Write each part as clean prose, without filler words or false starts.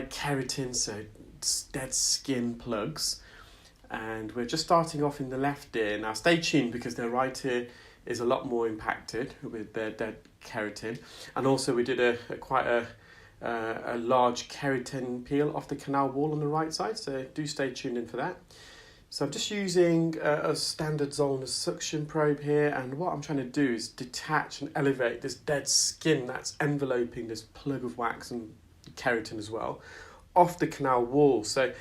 Keratin, so dead skin plugs, and we're just starting off in the left ear. Now stay tuned because the right ear is a lot more impacted with their dead keratin, and also we did quite a large keratin peel off the canal wall on the right side, so do stay tuned in for that. So I'm just using a standard Zollner suction probe here, and what I'm trying to do is detach and elevate this dead skin that's enveloping this plug of wax and keratin as well off the canal wall. So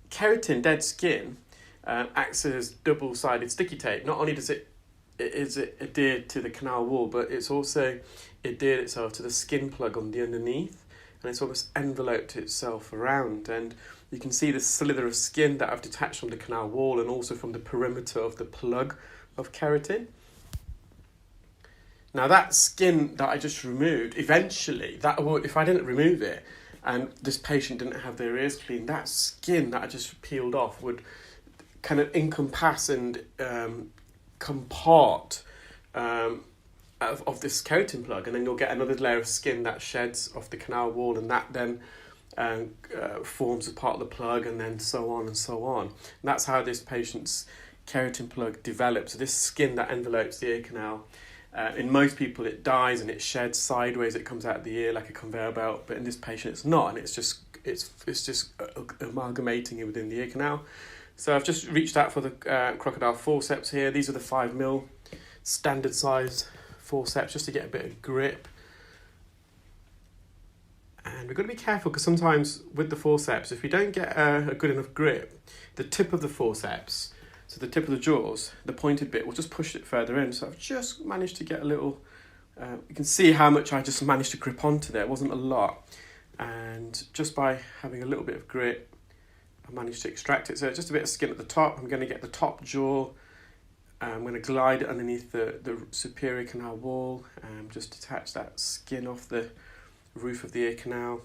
keratin, dead skin, acts as double-sided sticky tape. Not only does it adhere to the canal wall, but it's also adhered itself to the skin plug on the underneath, and it's almost enveloped itself around. And you can see the slither of skin that I've detached from the canal wall and also from the perimeter of the plug of keratin. Now that skin that I just removed, eventually, if I didn't remove it and this patient didn't have their ears clean, that skin that I just peeled off would kind of encompass and compart of this keratin plug, and then you'll get another layer of skin that sheds off the canal wall, and that then forms a part of the plug, and then so on and so on. And that's how this patient's keratin plug develops. So this skin that envelopes the ear canal, in most people it dies and it sheds sideways, it comes out of the ear like a conveyor belt, but in this patient it's not, and it's just amalgamating within the ear canal. So I've just reached out for the crocodile forceps here. These are the 5mm standard size forceps, just to get a bit of grip. And we've got to be careful because sometimes with the forceps, if you don't get a good enough grip, the tip of the forceps, so the tip of the jaws, the pointed bit, will just push it further in. So I've just managed to get a little, you can see how much I just managed to grip onto there. It wasn't a lot. And just by having a little bit of grip, I managed to extract it. So just a bit of skin at the top. I'm going to get the top jaw. I'm going to glide it underneath the superior canal wall and just detach that skin off the roof of the ear canal.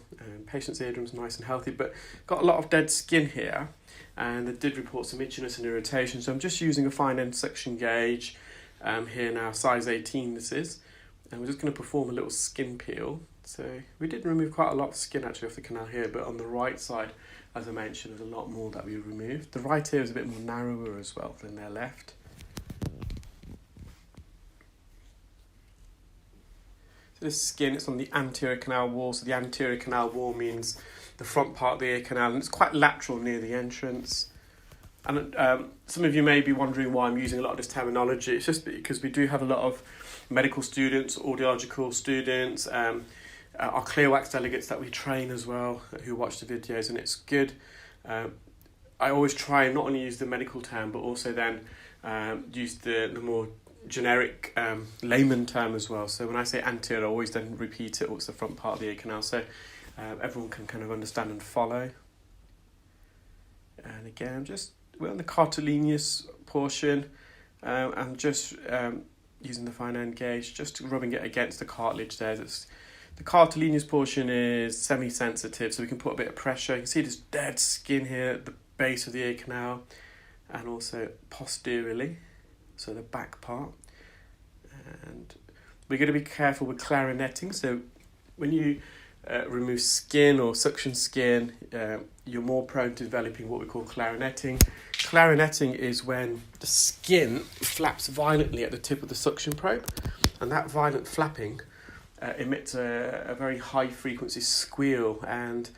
Patient's eardrum's nice and healthy, but got a lot of dead skin here, and they did report some itchiness and irritation. So I'm just using a fine end suction gauge here now, size 18 this is, and we're just going to perform a little skin peel. So we did remove quite a lot of skin actually off the canal here, but on the right side, as I mentioned, there's a lot more that we removed. The right ear is a bit more narrower as well than their left. So this skin, it's on the anterior canal wall. So the anterior canal wall means the front part of the ear canal, and it's quite lateral near the entrance. And some of you may be wondering why I'm using a lot of this terminology. It's just because we do have a lot of medical students, audiological students, our clear wax delegates that we train as well, who watch the videos, and it's good. I always try and not only use the medical term, but also then use the more generic layman term as well. So when I say anterior, I always then repeat it, what's the front part of the ear canal, so everyone can kind of understand and follow. And again, we're on the cartilaginous portion. I'm just using the fine end gauge, just rubbing it against the cartilage there. The cartilaginous portion is semi-sensitive, so we can put a bit of pressure. You can see this dead skin here at the base of the ear canal, and also posteriorly, so the back part. And we're going to be careful with clarinetting. So when you remove skin or suction skin, you're more prone to developing what we call clarinetting. Clarinetting is when the skin flaps violently at the tip of the suction probe, and that violent flapping emits a very high frequency squeal, and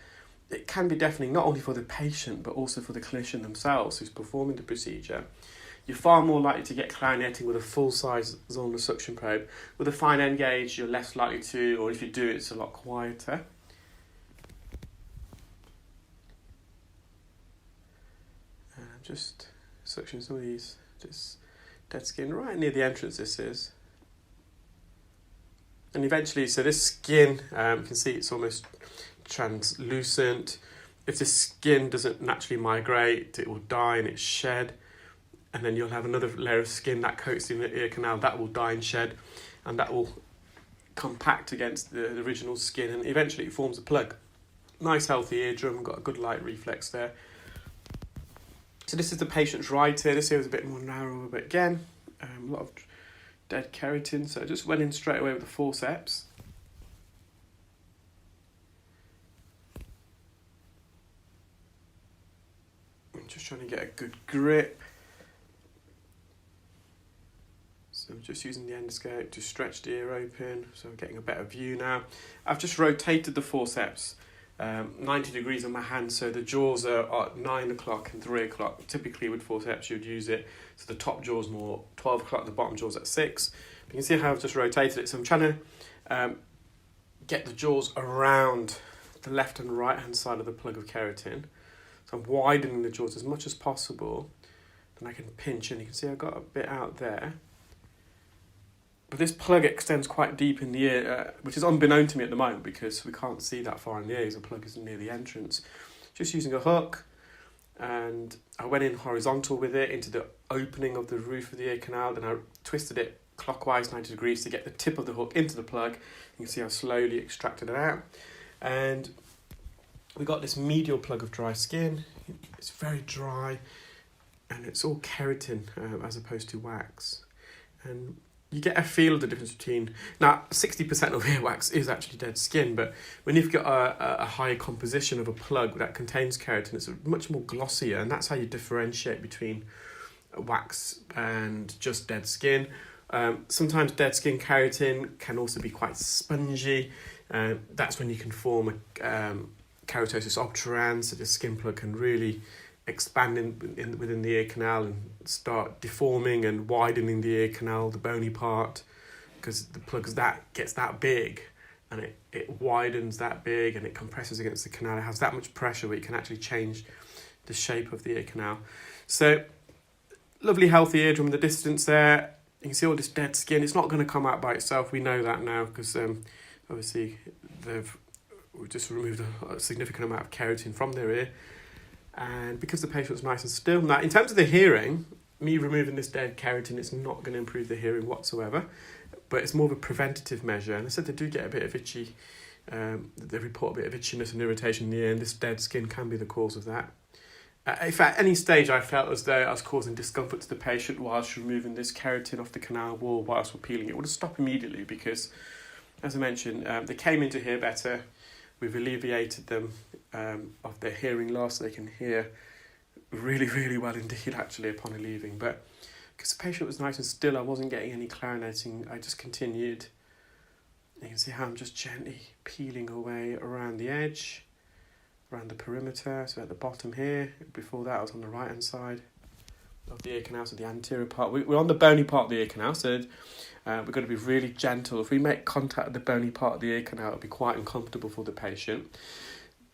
it can be deafening not only for the patient but also for the clinician themselves who's performing the procedure. You're far more likely to get clarinetting with a full-size Zollner suction probe. With a fine end gauge, you're less likely to, or if you do, it's a lot quieter. And I'm just suctioning some of these, just dead skin right near the entrance this is. And eventually, so this skin, you can see it's almost translucent. If the skin doesn't naturally migrate, it will die and it's shed. And then you'll have another layer of skin that coats in the ear canal that will die and shed, and that will compact against the original skin, and eventually it forms a plug. Nice healthy eardrum, got a good light reflex there. So this is the patient's right ear. This ear is a bit more narrow, but again, a lot of dead keratin, so I just went in straight away with the forceps. just trying to get a good grip. So I'm just using the endoscope to stretch the ear open, so I'm getting a better view now. I've just rotated the forceps 90 degrees on my hand, so the jaws are at 9 o'clock and 3 o'clock. Typically with forceps you'd use it, so the top jaw's more 12 o'clock, the bottom jaw's at 6. You can see how I've just rotated it, so I'm trying to get the jaws around the left and right hand side of the plug of keratin. So I'm widening the jaws as much as possible, and I can pinch in. You can see I've got a bit out there. But this plug extends quite deep in the ear, which is unbeknown to me at the moment because we can't see that far in the ear because the plug is near the entrance. Just using a hook, and I went in horizontal with it into the opening of the roof of the ear canal, then I twisted it clockwise 90 degrees to get the tip of the hook into the plug. You can see I slowly extracted it out. And we got this medial plug of dry skin. It's very dry, and it's all keratin as opposed to wax. And you get a feel of the difference between... Now, 60% of earwax is actually dead skin, but when you've got a higher composition of a plug that contains keratin, it's much more glossier, and that's how you differentiate between wax and just dead skin. Sometimes dead skin keratin can also be quite spongy. That's when you can form a keratosis obturans, so the skin plug can really expand within the ear canal and start deforming and widening the ear canal, the bony part, because the plug gets that big, and it widens that big, and it compresses against the canal. It has that much pressure where it can actually change the shape of the ear canal. So lovely healthy eardrum in the distance there. You can see all this dead skin. It's not going to come out by itself. We know that now because obviously we've just removed a significant amount of keratin from their ear. And because the patient's nice and still. Now, in terms of the hearing, me removing this dead keratin, it's not going to improve the hearing whatsoever, but it's more of a preventative measure. And I said they do get a bit of itchy, they report a bit of itchiness and irritation in the ear, and this dead skin can be the cause of that. If at any stage I felt as though I was causing discomfort to the patient whilst removing this keratin off the canal wall, whilst we're peeling it, would have stopped immediately because, as I mentioned, they came in to hear better. We've alleviated them of their hearing loss. They can hear really, really well indeed, actually, upon leaving. But because the patient was nice and still, I wasn't getting any clarinating. I just continued. You can see how I'm just gently peeling away around the edge, around the perimeter. So at the bottom here, before that I was on the right-hand side of the ear canal, so the anterior part. We're on the bony part of the ear canal, so we're going to be really gentle. If we make contact with the bony part of the ear canal, it'll be quite uncomfortable for the patient.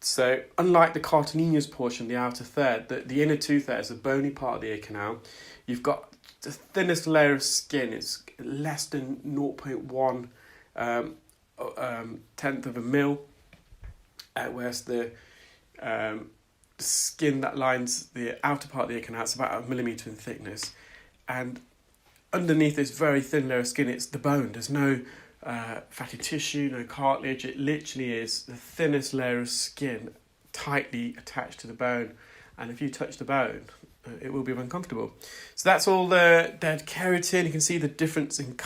So unlike the cartilaginous portion, the outer third, the inner two-thirds, the bony part of the ear canal, you've got the thinnest layer of skin. It's less than 0.1 tenth of a mil, whereas the skin that lines the outer part of the ear canal is about 1 millimetre in thickness. And underneath this very thin layer of skin, it's the bone. There's no fatty tissue, no cartilage. It literally is the thinnest layer of skin tightly attached to the bone. And if you touch the bone, it will be uncomfortable. So that's all the dead keratin. You can see the difference in